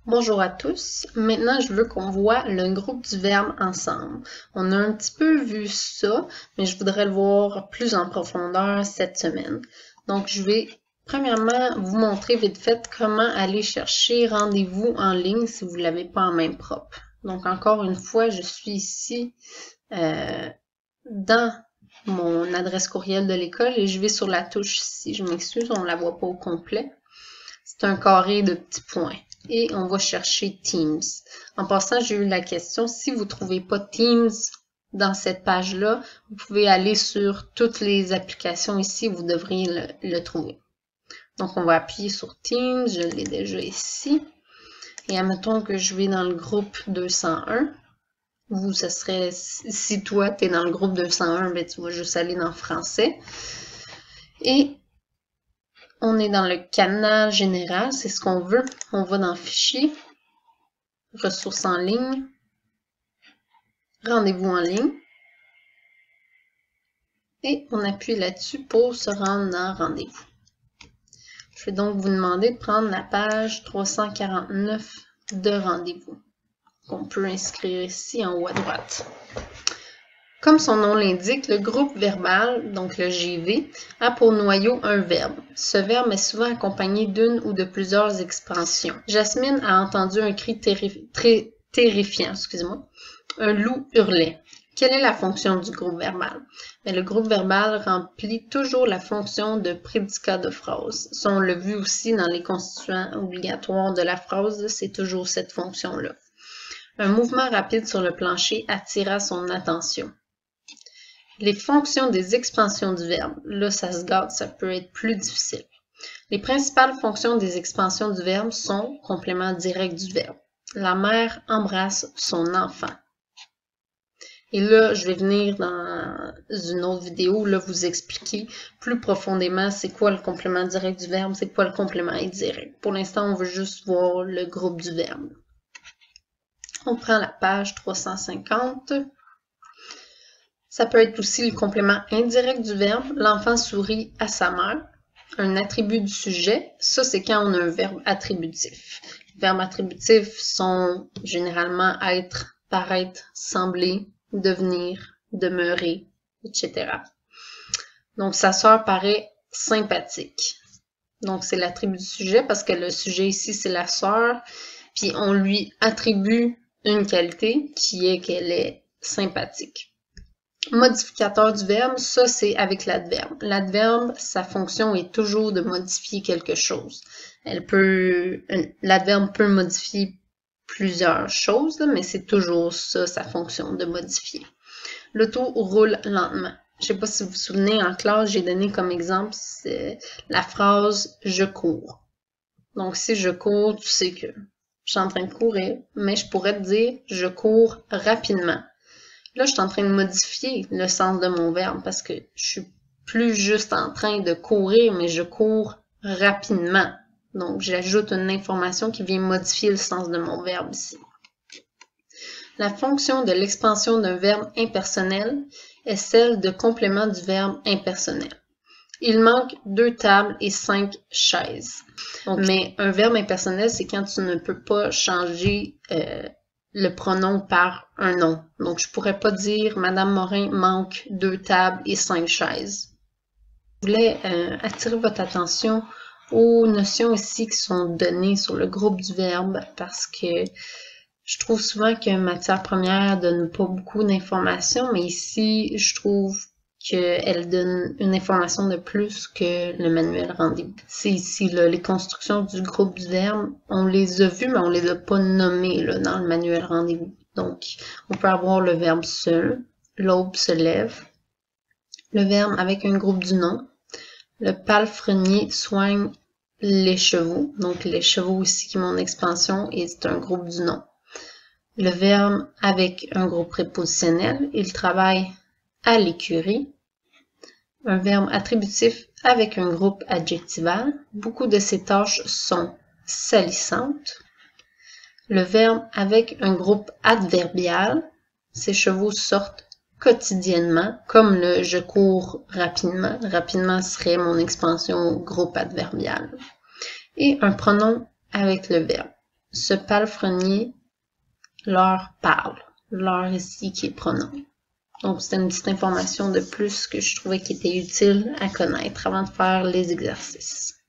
Bonjour à tous. Maintenant, je veux qu'on voit le groupe du verbe ensemble. On a un petit peu vu ça, mais je voudrais le voir plus en profondeur cette semaine. Donc, je vais premièrement vous montrer vite fait comment aller chercher rendez-vous en ligne si vous ne l'avez pas en main propre. Donc, encore une fois, je suis ici dans mon adresse courriel de l'école et je vais sur la touche ici. Je m'excuse, on ne la voit pas au complet. C'est un carré de petits points. Et on va chercher Teams. En passant, j'ai eu la question, si vous ne trouvez pas Teams dans cette page-là, vous pouvez aller sur toutes les applications ici, vous devriez le trouver. Donc, on va appuyer sur Teams, je l'ai déjà ici. Et admettons que je vais dans le groupe 201. Vous, ce serait, si toi, tu es dans le groupe 201, ben, tu vas juste aller dans Français. Et on est dans le canal général, c'est ce qu'on veut. On va dans Fichier, Ressources en ligne, Rendez-vous en ligne. Et on appuie là-dessus pour se rendre dans Rendez-vous. Je vais donc vous demander de prendre la page 349 de Rendez-vous, qu'on peut inscrire ici en haut à droite. Comme son nom l'indique, le groupe verbal, donc le GV, a pour noyau un verbe. Ce verbe est souvent accompagné d'une ou de plusieurs expansions. Jasmine a entendu un cri terrifiant, un loup hurlait. Quelle est la fonction du groupe verbal? Le groupe verbal remplit toujours la fonction de prédicat de phrase. Ça, on l'a vu aussi dans les constituants obligatoires de la phrase, c'est toujours cette fonction-là. Un mouvement rapide sur le plancher attira son attention. Les fonctions des expansions du verbe, là ça se gâte, ça peut être plus difficile. Les principales fonctions des expansions du verbe sont complément direct du verbe. La mère embrasse son enfant. Et là, je vais venir dans une autre vidéo, là, vous expliquer plus profondément c'est quoi le complément direct du verbe, c'est quoi le complément indirect. Pour l'instant, on veut juste voir le groupe du verbe. On prend la page 350. Ça peut être aussi le complément indirect du verbe. L'enfant sourit à sa mère. Un attribut du sujet. Ça, c'est quand on a un verbe attributif. Les verbes attributifs sont généralement être, paraître, sembler, devenir, demeurer, etc. Donc, sa sœur paraît sympathique. Donc, c'est l'attribut du sujet parce que le sujet ici, c'est la sœur. Puis, on lui attribue une qualité qui est qu'elle est sympathique. Modificateur du verbe, ça c'est avec l'adverbe. L'adverbe, sa fonction est toujours de modifier quelque chose. L'adverbe peut modifier plusieurs choses, mais c'est toujours ça, sa fonction de modifier. L'auto roule lentement. Je sais pas si vous vous souvenez, en classe, j'ai donné comme exemple la phrase « je cours ». Donc, si je cours, tu sais que je suis en train de courir, mais je pourrais te dire « je cours rapidement ». Là, je suis en train de modifier le sens de mon verbe parce que je suis plus juste en train de courir, mais je cours rapidement. Donc, j'ajoute une information qui vient modifier le sens de mon verbe ici. La fonction de l'expansion d'un verbe impersonnel est celle de complément du verbe impersonnel. Il manque 2 tables et 5 chaises. Mais un verbe impersonnel, c'est quand tu ne peux pas changer le pronom par un nom. Donc, je pourrais pas dire « Madame Morin manque 2 tables et 5 chaises ». Je voulais attirer votre attention aux notions ici qui sont données sur le groupe du verbe parce que je trouve souvent que matière première donne pas beaucoup d'informations, mais ici, je trouve qu'elle donne une information de plus que le manuel rendez-vous. C'est ici, là, les constructions du groupe du verbe, on les a vues, mais on les a pas nommées là, dans le manuel rendez-vous. Donc, on peut avoir le verbe seul, l'aube se lève, le verbe avec un groupe du nom, le palefrenier soigne les chevaux, donc les chevaux ici qui est mon expansion et c'est un groupe du nom. Le verbe avec un groupe prépositionnel, il travaille à l'écurie. Un verbe attributif avec un groupe adjectival. Beaucoup de ces tâches sont salissantes. Le verbe avec un groupe adverbial. Ces chevaux sortent quotidiennement, comme le « je cours rapidement ». Rapidement serait mon expansion groupe adverbial. Et un pronom avec le verbe. ce palefrenier leur parle. Leur ici qui est pronom. Donc, c'était une petite information de plus que je trouvais qui était utile à connaître avant de faire les exercices.